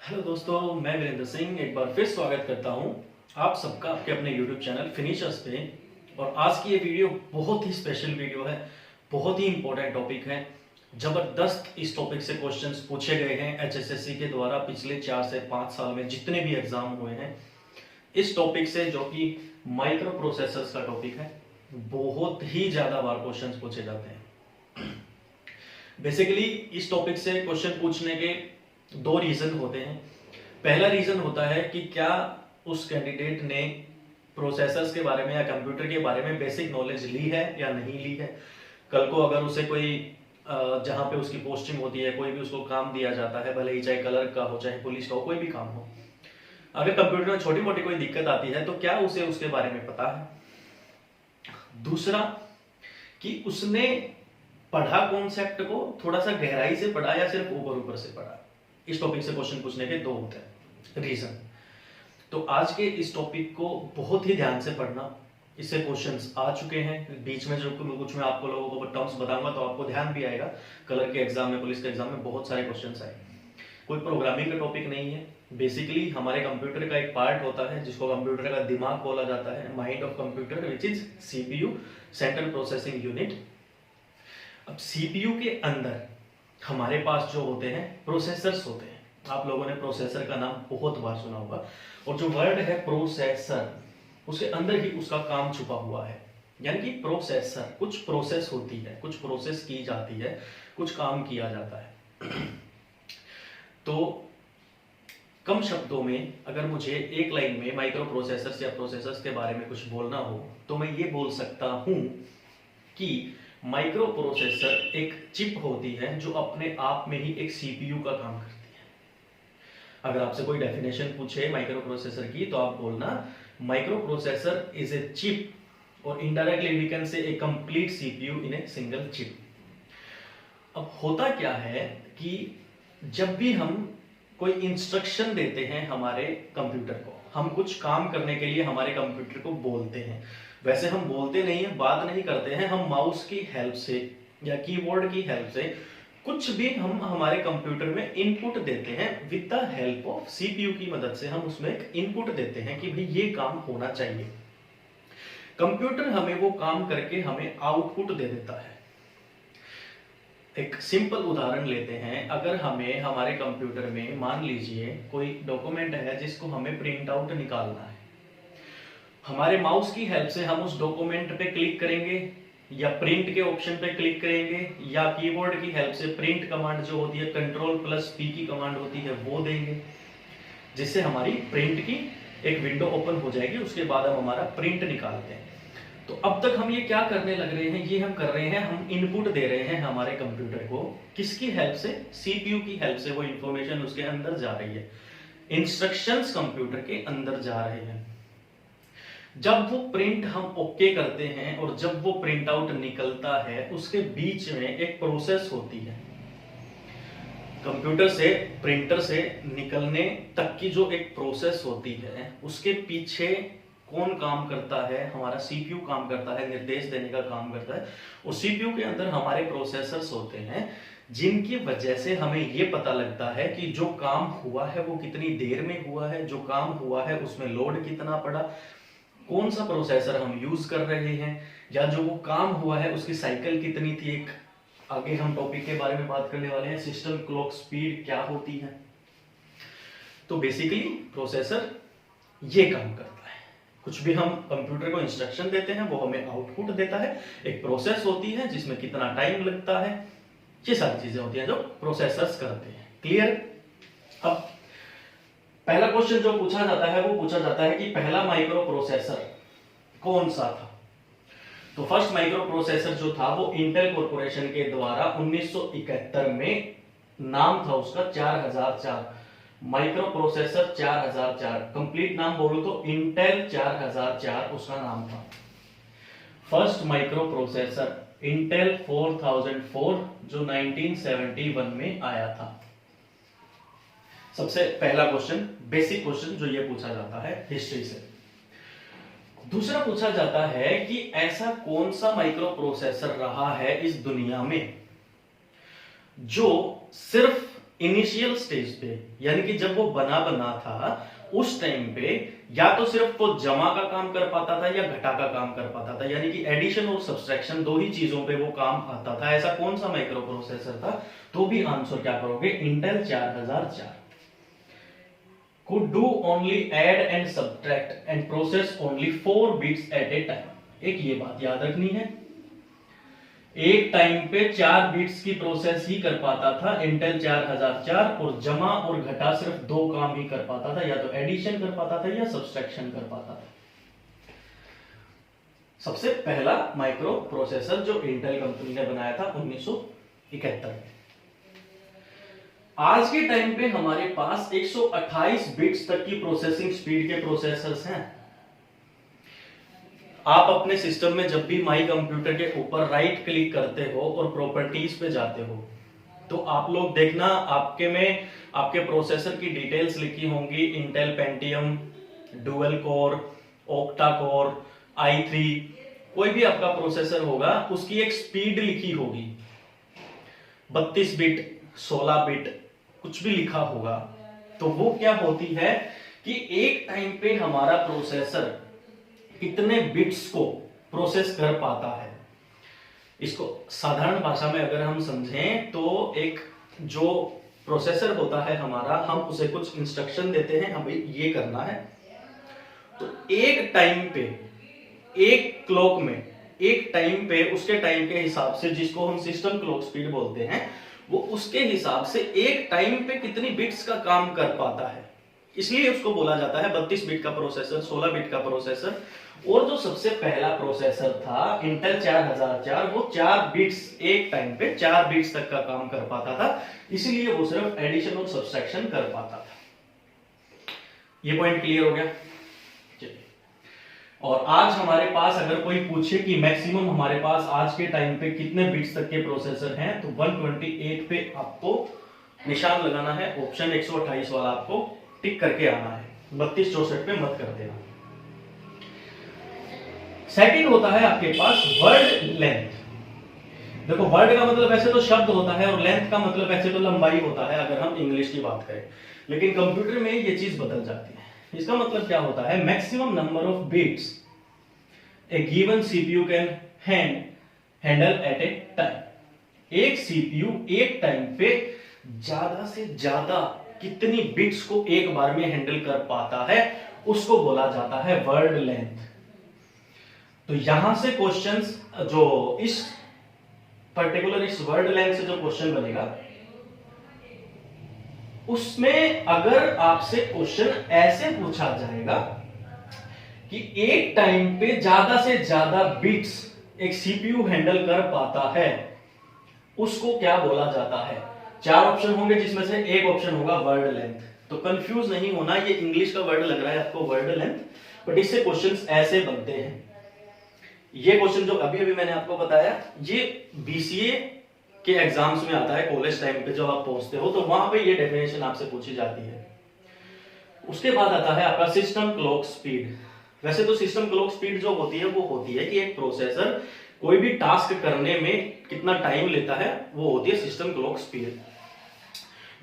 Hello दोस्तों, मैं वीरेंद्र सिंह एक बार फिर स्वागत करता हूं आप सबका आपके अपने यूट्यूब चैनल फिनिशर्स पे। और आज की ये वीडियो बहुत ही स्पेशल वीडियो है, बहुत ही इंपॉर्टेंट टॉपिक है। जबरदस्त इस टॉपिक से क्वेश्चंस पूछे गए हैं एचएसएससी के द्वारा पिछले 4 से 5 साल में जितने भी एग्जाम हुए हैं इस टॉपिक से, जो कि माइक्रो प्रोसेसर्स का टॉपिक है। बहुत ही ज्यादा बार क्वेश्चंस पूछे जाते हैं। बेसिकली इस टॉपिक से क्वेश्चन पूछने के दो रीजन होते हैं। पहला रीजन होता है कि क्या उस कैंडिडेट ने प्रोसेसर्स के बारे में या कंप्यूटर के बारे में बेसिक नॉलेज ली है या नहीं ली है। कल को अगर उसे कोई जहां पे उसकी पोस्टिंग होती है, कोई भी उसको काम दिया जाता है, भले ही चाहे क्लर्क का हो चाहे पुलिस का हो, कोई भी काम हो, अगर कंप्यूटर में छोटी मोटी कोई दिक्कत आती है तो क्या उसे उसके बारे में पता है। दूसरा कि उसने पढ़ा कॉन्सेप्ट को थोड़ा सा गहराई से पढ़ा या सिर्फ ऊपर ऊपर से पढ़ा। इस टॉपिक से क्वेश्चन पूछने के दो होते हैं रीजन। तो आज के इस टॉपिक को बहुत ही ध्यान से पढ़ना। इससे क्वेश्चंस आ चुके हैं, बीच में जो कुछ मैं आपको लोगों को टर्म्स बताऊंगा तो आपको ध्यान भी आएगा। कलर के एग्जाम में, पुलिस के एग्जाम में बहुत सारे क्वेश्चंस आए। कोई प्रोग्रामिंग का टॉपिक नहीं है। बेसिकली हमारे कंप्यूटर का एक पार्ट होता है जिसको कंप्यूटर का दिमाग बोला जाता है, mind of computer, which is CPU, central processing unit. अब सीपीयू के अंदर हमारे पास जो होते हैं प्रोसेसर्स होते हैं। आप लोगों ने प्रोसेसर का नाम बहुत बार सुना होगा, और जो वर्ड है प्रोसेसर, उसके अंदर ही उसका काम छुपा हुआ है। यानी कि प्रोसेसर, कुछ प्रोसेस होती है, कुछ प्रोसेस की जाती है, कुछ काम किया जाता है। तो कम शब्दों में अगर मुझे एक लाइन में माइक्रो प्रोसेसर्स या प्रोसेसर्स के बारे में कुछ बोलना हो तो मैं ये बोल सकता हूं कि माइक्रो प्रोसेसर एक चिप होती है जो अपने आप में ही एक सीपीयू का काम करती है। अगर आपसे कोई डेफिनेशन पूछे माइक्रो प्रोसेसर की तो आप बोलना microprocessor is a chip, और indirectly we can say a complete CPU in a single chip. अब होता क्या है कि जब भी हम कोई इंस्ट्रक्शन देते हैं हमारे कंप्यूटर को, हम कुछ काम करने के लिए हमारे कंप्यूटर को बोलते हैं। वैसे हम बोलते नहीं है, बात नहीं करते हैं, हम माउस की हेल्प से या कीबोर्ड की हेल्प से कुछ भी हम हमारे कंप्यूटर में इनपुट देते हैं। With the help of CPU की मदद से हम उसमें एक इनपुट देते हैं कि भाई ये काम होना चाहिए। कंप्यूटर हमें वो काम करके हमें आउटपुट दे देता है। एक सिंपल उदाहरण लेते हैं। अगर हमें हमारे कंप्यूटर में मान लीजिए कोई डॉक्यूमेंट है जिसको हमें प्रिंट आउट निकालना है, हमारे माउस की हेल्प से हम उस डॉक्यूमेंट पे क्लिक करेंगे या प्रिंट के ऑप्शन पे क्लिक करेंगे, या कीबोर्ड की हेल्प से प्रिंट कमांड जो होती है Ctrl+P की कमांड होती है वो देंगे, जिससे हमारी प्रिंट की एक विंडो ओपन हो जाएगी। उसके बाद हम हमारा प्रिंट निकालते हैं। तो अब तक हम ये क्या करने लग रहे हैं, ये हम कर रहे हैं, हम इनपुट दे रहे हैं हमारे कंप्यूटर को। किसकी हेल्प से? सीपीयू की हेल्प से। वो इंफॉर्मेशन उसके अंदर जा रही है, इंस्ट्रक्शंस कंप्यूटर के अंदर जा रहे हैं। जब वो प्रिंट हम ओके करते हैं और जब वो प्रिंट आउट निकलता है, उसके बीच में एक प्रोसेस होती है। कंप्यूटर से प्रिंटर से निकलने तक की जो एक प्रोसेस होती है, उसके पीछे कौन काम करता है? हमारा सीपीयू काम करता है, निर्देश देने का काम करता है। और सीपीयू के अंदर हमारे प्रोसेसर्स होते हैं जिनकी वजह से हमें यह पता लगता है कि जो काम हुआ है वो कितनी देर में हुआ है, जो काम हुआ है उसमें लोड कितना पड़ा, कौन सा प्रोसेसर हम यूज कर रहे हैं, या जो वो काम हुआ है उसकी साइकिल कितनी थी। एक आगे हम टॉपिक के बारे में बात करने वाले हैं, सिस्टम क्लॉक स्पीड क्या होती है। तो बेसिकली प्रोसेसर ये काम करता है। कुछ भी हम कंप्यूटर को इंस्ट्रक्शन देते हैं वो हमें आउटपुट देता है। एक प्रोसेस होती है जिसमें कितना टाइम लगता है, ये सारी चीजें होती हैं जो प्रोसेसर्स करते हैं। क्लियर? अब पहला क्वेश्चन जो पूछा जाता है वो पूछा जाता है कि पहला माइक्रो प्रोसेसर कौन सा था। तो फर्स्ट माइक्रो प्रोसेसर जो था वो इंटेल कॉर्पोरेशन के द्वारा 1971 में, नाम था उसका 4004, माइक्रो प्रोसेसर 4004। कंप्लीट नाम बोलो तो इंटेल 4004 उसका नाम था। फर्स्ट माइक्रो प्रोसेसर इंटेल 4004 जो 1971 में आया था। सबसे पहला क्वेश्चन, बेसिक क्वेश्चन जो ये पूछा जाता है हिस्ट्री से। दूसरा पूछा जाता है कि ऐसा कौन सा माइक्रो प्रोसेसर रहा है इस दुनिया में जो सिर्फ इनिशियल स्टेज पे, यानी कि जब वो बना था उस टाइम पे या तो सिर्फ वो जमा का काम कर पाता था या घटा का काम कर पाता था, यानी कि एडिशन और सब्सट्रैक्शन दो ही चीजों पे वो काम आता था। ऐसा कौन सा माइक्रो प्रोसेसर था? तो भी आंसर क्या करोगे? Intel 4004 could do only add and subtract and process only 4 bits at a time। एक ये बात याद रखनी है, एक टाइम पे 4 बिट्स की प्रोसेस ही कर पाता था इंटेल 4004, और जमा और घटा सिर्फ दो काम ही कर पाता था, या तो एडिशन कर पाता था या सब्सट्रैक्शन कर पाता था। सबसे पहला माइक्रो प्रोसेसर जो इंटेल कंपनी ने बनाया था 1971 में। आज के टाइम पे हमारे पास 128 बिट्स तक की प्रोसेसिंग स्पीड के प्रोसेसर्स हैं। आप अपने सिस्टम में जब भी माई कंप्यूटर के ऊपर राइट क्लिक करते हो और प्रॉपर्टीज पे जाते हो, तो आप लोग देखना आपके प्रोसेसर की डिटेल्स लिखी होंगी। Intel Pentium, dual core, octa core, i3, कोई भी आपका प्रोसेसर होगा उसकी एक स्पीड लिखी होगी, 32 बिट, 16 बिट, कुछ भी लिखा होगा। तो वो क्या होती है कि एक टाइम पे हमारा प्रोसेसर कितने बिट्स को प्रोसेस कर पाता है। इसको साधारण भाषा में अगर हम समझें तो एक जो प्रोसेसर होता है हमारा, हम उसे कुछ इंस्ट्रक्शन देते हैं, हमें ये करना है, तो एक टाइम पे, एक क्लॉक में, एक टाइम पे उसके टाइम के हिसाब से, जिसको हम सिस्टम क्लॉक स्पीड बोलते हैं, वो उसके हिसाब से एक टाइम पे कितनी बिट्स का काम कर पाता है, इसलिए उसको बोला जाता है 32 बिट का प्रोसेसर, 16 बिट का प्रोसेसर। और जो सबसे पहला प्रोसेसर था इंटेल 4004, वो 4 बिट्स, एक टाइम पे 4 बिट्स तक का काम कर पाता था, इसलिए वो सिर्फ एडिशन और सब्सट्रैक्शन कर पाता था। ये पॉइंट क्लियर हो गया? चलिए, और आज हमारे पास अगर कोई पूछे कि मैक्सिमम हमारे पास आज के टाइम पे कितने बिट्स तक के प्रोसेसर हैं, तो 128 पे आपको निशान लगाना है, ऑप्शन 128 वाला आपको टिक करके आना है, 3264 पे मत कर देना। सेकंड होता है आपके पास वर्ड लेंथ। देखो, वर्ड का मतलब ऐसे तो शब्द होता है और लेंथ का मतलब ऐसे तो लंबाई होता है अगर हम इंग्लिश की बात करें, लेकिन कंप्यूटर में ये चीज बदल जाती है। इसका मतलब क्या होता है? Maximum number of bits A given CPU can handle at A time. एक सीपीयू एक टाइम पे ज्यादा से ज्यादा कितनी बिट्स को एक बार में हैंडल कर पाता है, उसको बोला जाता है वर्ड लेंथ। तो यहां से क्वेश्चंस जो इस पर्टिकुलर इस वर्ड लेंथ से जो क्वेश्चन बनेगा, उसमें अगर आपसे क्वेश्चन ऐसे पूछा जाएगा कि एक टाइम पे ज्यादा से ज्यादा बिट्स एक सीपीयू हैंडल कर पाता है, उसको क्या बोला जाता है? 4 ऑप्शन होंगे जिसमें से एक ऑप्शन होगा वर्ड लेंथ। तो कंफ्यूज नहीं होना, ये इंग्लिश का वर्ड लग रहा है आपको वर्ड लेंथ, बट इससे क्वेश्चंस ऐसे बनते हैं। ये क्वेश्चन जो अभी अभी मैंने आपको बताया, ये बीसीए के एग्जाम्स में आता है, कॉलेज टाइम पे जब आप पहुंचते हो तो वहां पे ये डेफिनेशन आपसे पूछी जाती है। उसके बाद आता है आपका सिस्टम क्लॉक स्पीड। वैसे तो सिस्टम क्लॉक स्पीड जो होती है वो होती है कि एक प्रोसेसर कोई भी टास्क करने में कितना टाइम लेता है, वो होती है सिस्टम क्लॉक स्पीड।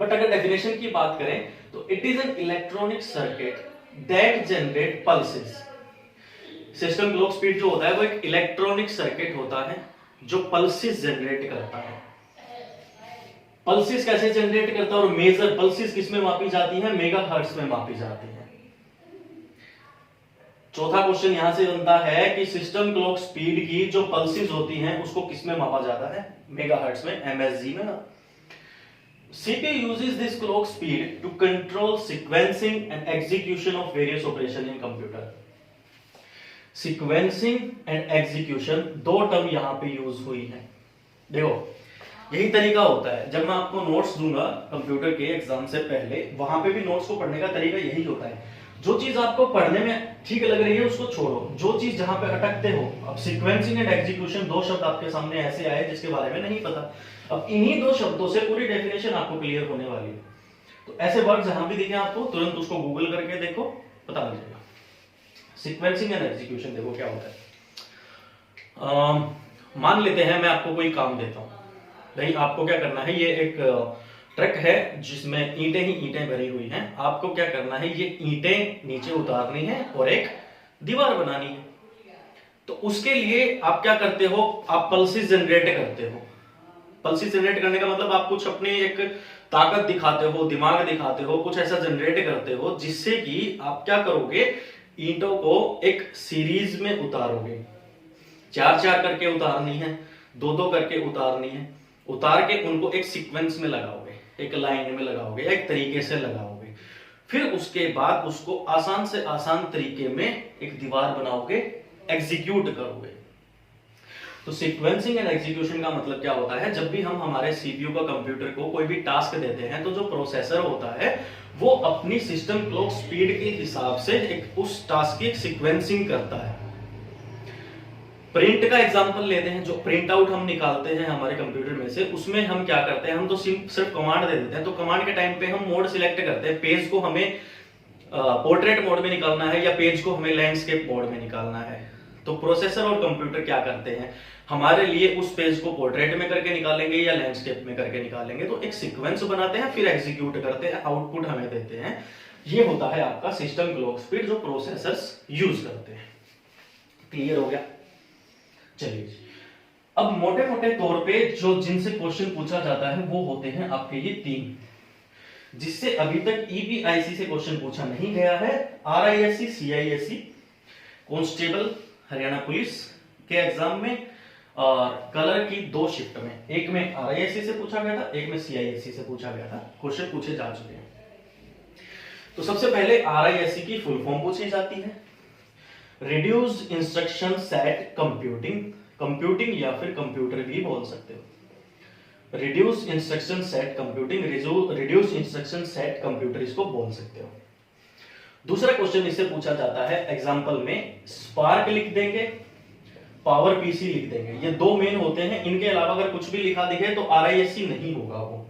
बट अगर डेफिनेशन की बात करें तो it is an electronic circuit that generate pulses. System clock speed जो होता है वो एक इलेक्ट्रॉनिक सर्किट होता है जो पल्सेस जनरेट करता है। पल्सेस कैसे जनरेट करता है और मेजर पल्सेस किस में मापी जाती है? मेगाहर्ट्ज में मापी जाती है। चौथा क्वेश्चन यहां से बनता है कि सिस्टम क्लॉक स्पीड की जो पल्सेस होती हैं उसको किस में मापा जाता है? मेगाहर्ट्ज में, एमएसजी में ना। CPU uses this clock speed to control sequencing and execution of various operation in computer। Sequencing and execution दो टर्म यहां पे यूज हुई है। देखो, यही तरीका होता है, जब मैं आपको नोट्स दूंगा कंप्यूटर के एग्जाम से पहले, वहां पे भी नोट्स को पढ़ने का तरीका यही होता है। जो चीज आपको पढ़ने में ठीक लग रही है उसको छोड़ो, जो चीज जहां पे अटकते हो। अब सीक्वेंसिंग एंड एग्जीक्यूशन, दो शब्द आपके सामने ऐसे आए जिसके बारे में नहीं पता, अब इन्हीं दो शब्दों से पूरी डेफिनेशन आपको क्लियर होने वाली है। तो ऐसे वर्ड जहां भी दिखे आपको तुरंत उसको गूगल करके देखो, पता लग जाएगा। सीक्वेंसिंग एंड एग्जीक्यूशन देखो क्या होता है। मान लेते हैं मैं आपको कोई काम देता हूं, नहीं आपको क्या करना है, ये एक ट्रक है जिसमें ईंटें ही ईंटें भरी हुई हैं। आपको क्या करना है, ये ईंटें नीचे उतारनी है और एक दीवार बनानी है। तो उसके लिए आप क्या करते हो, आप पल्सेस जनरेट करते हो। पल्सेस जनरेट करने का मतलब आप कुछ अपनी एक ताकत दिखाते हो, दिमाग दिखाते हो, कुछ ऐसा जनरेट करते हो जिससे कि आप क्या करोगे, ईंटों को एक सीरीज में उतारोगे। 4-4 करके उतारनी है, 2-2 करके उतारनी है। उतार के उनको एक सीक्वेंस में लगाओगे, एक लाइन में लगाओगे, एक तरीके से लगाओगे। फिर उसके बाद उसको आसान से आसान तरीके में एक दीवार बनाओगे, एग्जीक्यूट करोगे। तो सीक्वेंसिंग एंड एग्जीक्यूशन का मतलब क्या होता है, जब भी हम हमारे सीपीयू का कंप्यूटर को कोई भी टास्क देते हैं तो जो प्रोसेसर होता है वो अपनी सिस्टम क्लॉक स्पीड के हिसाब से एक उस टास्क की सीक्वेंसिंग करता है। प्रिंट का एग्जांपल लेते हैं, जो प्रिंट आउट हम निकालते हैं हमारे कंप्यूटर में से, उसमें हम क्या करते हैं, हम तो सिर्फ कमांड दे देते हैं। तो कमांड के टाइम पे हम मोड सिलेक्ट करते हैं, पेज को हमें पोर्ट्रेट मोड में निकालना है या पेज को हमें लैंडस्केप मोड में निकालना है। तो प्रोसेसर और कंप्यूटर क्या करते हैं, हमारे लिए उस पेज को पोर्ट्रेट में करके निकालेंगे या लैंडस्केप में करके निकालेंगे। तो एक सीक्वेंस बनाते हैं, फिर एग्जीक्यूट करते हैं, आउटपुट हमें देते हैं। ये होता है आपका सिस्टम क्लॉक स्पीड जो प्रोसेसर्स यूज करते हैं। क्लियर हो गया? चलिए, अब मोटे मोटे तौर पे जो जिनसे क्वेश्चन पूछा जाता है वो होते हैं आपके ये 3, जिससे अभी तक ईपीआईसी से क्वेश्चन पूछा नहीं गया है। RISC, CISC, constable Haryana police के एग्जाम में और कलर की 2 शिफ्ट में, एक में आरआईएससी से पूछा गया था, एक में सीआईएससी से पूछा गया था। क्वेश्चन पूछे जा चुके हैं। तो सबसे पहले आरआईएससी की फुल फॉर्म पूछी जाती है, reduced instruction set computing. Computing या फिर कंप्यूटर भी बोल सकते हो। Reduced instruction set computing, reduced instruction set computer इसको बोल सकते हो। दूसरा क्वेश्चन इससे पूछा जाता है एग्जांपल में, स्पार्क लिख देंगे, पावर पीसी लिख देंगे। ये 2 मेन होते हैं, इनके अलावा अगर कुछ भी लिखा दिखे तो आरआईएससी नहीं होगा। वो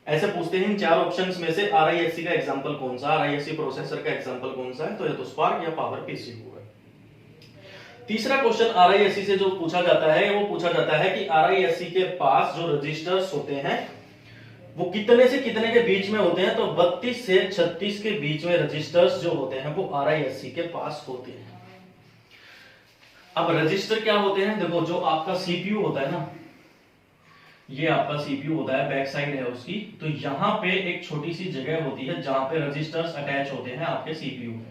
ऐसे पूछते हैं इन 4 ऑप्शंस में से आरआईएससी का एग्जांपल कौन सा, आरआईएससी प्रोसेसर का एग्जांपल कौन सा है, तो या तो स्पार्क या पावर पीसी होगा। तीसरा क्वेश्चन आरआईएससी से जो पूछा जाता है वो पूछा जाता है कि आरआईएससी के पास जो रजिस्टर्स होते हैं वो कितने से कितने के बीच में होते हैं। तो 32 से 36 के बीच में रजिस्टर्स जो होते हैं वो आरआईएससी के पास होते हैं। अब रजिस्टर क्या होते हैं, देखो जो आपका सीपीयू होता है ना, ये आपका सीपीयू होता है, बैक साइड है उसकी, तो यहां पे एक छोटी सी जगह होती है जहां पे रजिस्टर्स अटैच होते हैं आपके सीपीयू में।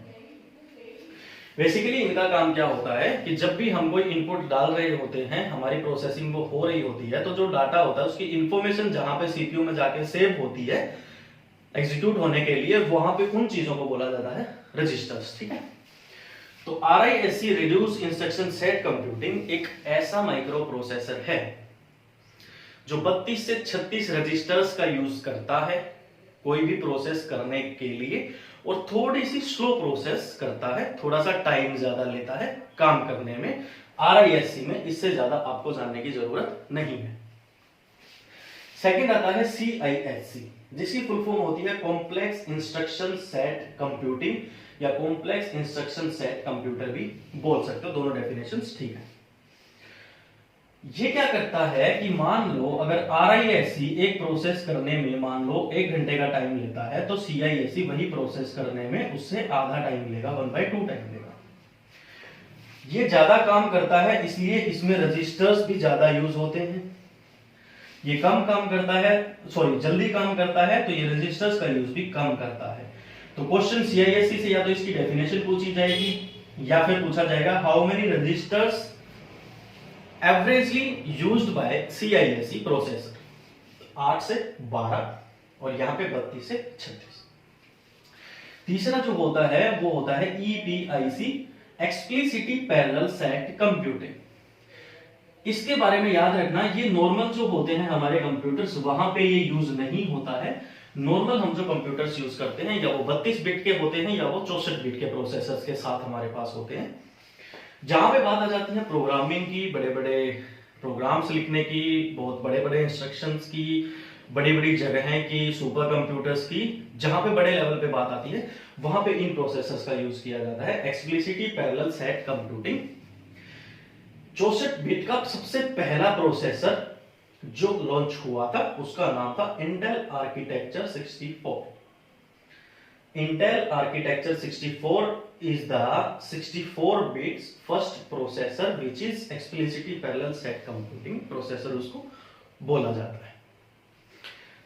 बेसिकली इनका काम क्या होता है कि जब भी हम कोई इनपुट डाल रहे होते हैं, हमारी प्रोसेसिंग वो हो रही होती है, तो जो डाटा होता है उसकी इंफॉर्मेशन जहां पे सीपीयू में जाके सेव होती है एग्जीक्यूट होने के लिए, वहां पे उन चीजों को बोला जाता है रजिस्टर्स। ठीक है, तो RISC reduced instruction set computing एक ऐसा माइक्रो प्रोसेसर है जो 32 से 36 रजिस्टर्स का यूज करता है कोई भी प्रोसेस करने के लिए, और थोड़ी सी स्लो प्रोसेस करता है, थोड़ा सा टाइम ज्यादा लेता है काम करने में। आरआईएससी में इससे ज्यादा आपको जानने की जरूरत नहीं है। सेकंड आता है सीआईएससी, जिसकी फुल फॉर्म होती है कॉम्प्लेक्स इंस्ट्रक्शन सेट कंप्यूटिंग या कॉम्प्लेक्स इंस्ट्रक्शन सेट कंप्यूटर भी बोल सकते हो, दोनों डेफिनेशंस ठीक है। ये क्या करता है कि मान लो अगर आरआईएससी एक प्रोसेस करने में मान लो 1 घंटे का टाइम लेता है, तो सीआईएससी वही प्रोसेस करने में उससे आधा टाइम लेगा, 1/2 टाइम लेगा। ये ज्यादा काम करता है इसलिए इसमें रजिस्टर्स भी ज्यादा यूज होते हैं। ये कम काम करता है, जल्दी काम करता है, तो ये रजिस्टर्स का यूज भी कम करता है। तो क्वेश्चन सीआईएससी से या तो इसकी डेफिनेशन पूछी जाएगी या फिर पूछा जाएगा how many registers averagely used by CISC processor. 8 से 12 और यहां पे 32 से 36। तीसरा जो होता है वो होता है EPIC, explicitly parallel set computing. इसके बारे में याद रखना, ये नॉर्मल जो होते हैं हमारे कंप्यूटर्स वहां पे ये यूज नहीं होता है। नॉर्मल हम जो कंप्यूटर्स यूज करते हैं या वो 32 बिट के होते हैं या वो 64 बिट के प्रोसेसर्स के साथ हमारे पास होते हैं। जहां पे बात आ जाती है प्रोग्रामिंग की, बड़े बड़े प्रोग्राम्स लिखने की, बहुत बड़े बड़े इंस्ट्रक्शंस की, बड़ी बड़ी जगहें की, सुपर कंप्यूटर्स की, जहां पे बड़े लेवल पे बात आती है वहां पे इन प्रोसेसर्स का यूज किया जाता है, explicitly parallel set computing. 64 bit का सबसे पहला प्रोसेसर जो लॉन्च हुआ था उसका नाम था Intel architecture 64। Intel Architecture 64 is the 64 bits first processor which is explicitly parallel set computing processor उसको बोला जाता है।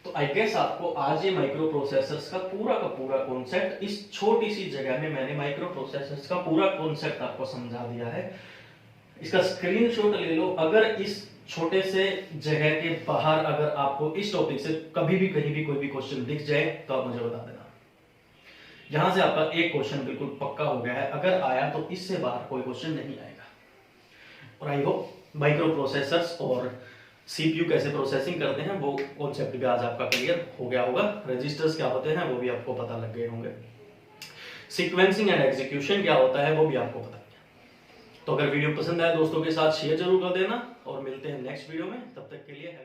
तो आई गेस आपको आज ये माइक्रो प्रोसेसर्स का पूरा कॉन्सेप्ट, इस छोटी सी जगह में मैंने माइक्रो प्रोसेसर्स का पूरा कॉन्सेप्ट आपको समझा दिया है। इसका स्क्रीनशॉट ले लो। अगर इस छोटे से जगह के बाहर अगर आपको इस टॉपिक से कभी भी कहीं भी कोई भी क्वेश्चन दिख जाए तो आप मुझे बता देना। यहां से आपका एक क्वेश्चन बिल्कुल पक्का हो गया है, अगर आया तो इससे बाहर कोई क्वेश्चन नहीं आएगा। और आई होप माइक्रो प्रोसेसर्स और सीपीयू कैसे प्रोसेसिंग करते हैं वो कॉन्सेप्ट भी आज आपका क्लियर हो गया होगा। रजिस्टर्स क्या होते हैं वो भी आपको पता लग गए होंगे। सीक्वेंसिंग एंड एग्जीक्यूशन क्या होता है वो भी आपको पता है। तो अगर वीडियो पसंद आए दोस्तों के साथ शेयर जरूर कर देना और मिलते हैं नेक्स्ट वीडियो में। तब तक के लिए